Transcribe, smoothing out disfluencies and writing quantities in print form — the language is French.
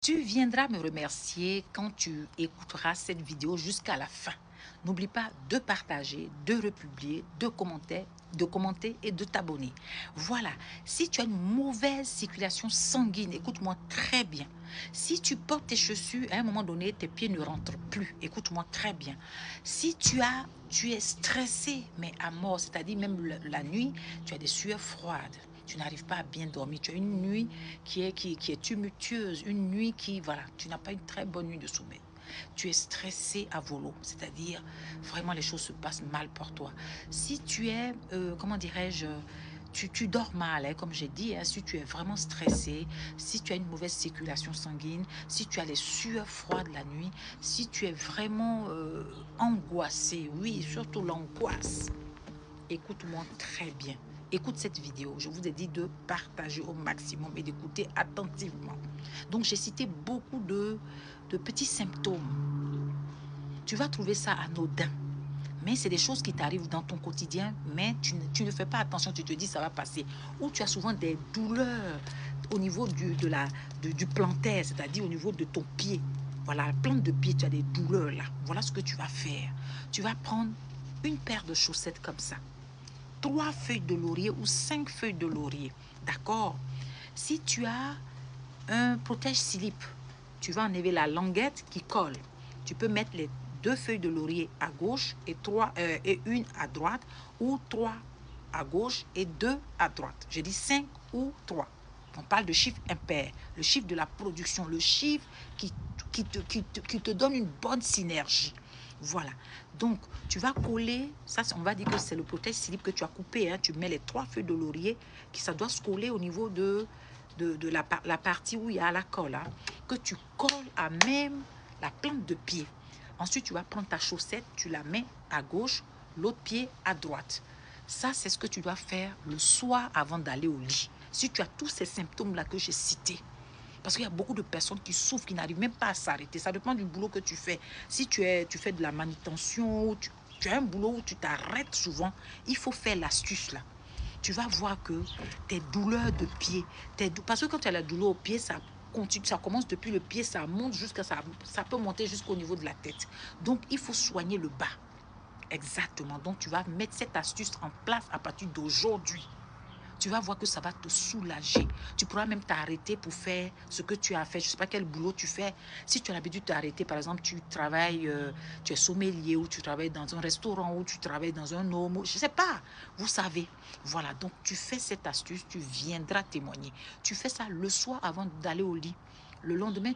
Tu viendras me remercier quand tu écouteras cette vidéo jusqu'à la fin. N'oublie pas de partager, de republier, de commenter et de t'abonner. Voilà, si tu as une mauvaise circulation sanguine, écoute-moi très bien. Si tu portes tes chaussures, à un moment donné, tes pieds ne rentrent plus. Écoute-moi très bien. Si tu es stressé, mais à mort, c'est-à-dire même la nuit, tu as des sueurs froides. Tu n'arrives pas à bien dormir. Tu as une nuit qui est tumultueuse, une nuit qui, voilà, tu n'as pas une très bonne nuit de sommeil. Tu es stressé à volo, c'est-à-dire vraiment les choses se passent mal pour toi. Si tu es, comment dirais-je, tu dors mal, hein, comme j'ai dit, hein, si tu es vraiment stressé, si tu as une mauvaise circulation sanguine, si tu as les sueurs froides la nuit, si tu es vraiment angoissé, oui, surtout l'angoisse, écoute-moi très bien. Écoute cette vidéo. Je vous ai dit de partager au maximum et d'écouter attentivement. Donc, j'ai cité beaucoup de petits symptômes. Tu vas trouver ça anodin. Mais c'est des choses qui t'arrivent dans ton quotidien, mais tu ne fais pas attention, tu te dis ça va passer. Ou tu as souvent des douleurs au niveau du plantaire, c'est-à-dire au niveau de ton pied. Voilà, la plante de pied, tu as des douleurs là. Voilà ce que tu vas faire. Tu vas prendre une paire de chaussettes comme ça. 3 feuilles de laurier ou 5 feuilles de laurier. D'accord? Si tu as un protège-slip, tu vas enlever la languette qui colle. Tu peux mettre les 2 feuilles de laurier à gauche et une à droite, ou 3 à gauche et 2 à droite. J'ai dit 5 ou 3. On parle de chiffre impair, le chiffre de la production, le chiffre qui te donne une bonne synergie. Voilà. Donc, tu vas coller, ça, on va dire que c'est le protège-slip que tu as coupé. Hein. Tu mets les 3 feuilles de laurier, ça doit se coller au niveau de la partie où il y a la colle. Hein, que tu colles à même la plante de pied. Ensuite, tu vas prendre ta chaussette, tu la mets à gauche, l'autre pied à droite. Ça, c'est ce que tu dois faire le soir avant d'aller au lit. Si tu as tous ces symptômes-là que j'ai cités, parce qu'il y a beaucoup de personnes qui souffrent, qui n'arrivent même pas à s'arrêter. Ça dépend du boulot que tu fais. Si tu fais de la manutention, tu as un boulot où tu t'arrêtes souvent, il faut faire l'astuce là. Tu vas voir que tes douleurs de pied, parce que quand tu as la douleur au pied, ça commence depuis le pied, ça monte jusqu'à ça peut monter jusqu'au niveau de la tête. Donc, il faut soigner le bas. Exactement. Donc, tu vas mettre cette astuce en place à partir d'aujourd'hui. Tu vas voir que ça va te soulager. Tu pourras même t'arrêter pour faire ce que tu as fait. Je ne sais pas quel boulot tu fais. Si tu as l'habitude de t'arrêter, par exemple, tu travailles, tu es sommelier, ou tu travailles dans un restaurant, ou tu travailles dans un homme, je ne sais pas. Vous savez. Voilà, donc tu fais cette astuce, tu viendras témoigner. Tu fais ça le soir avant d'aller au lit. Le lendemain,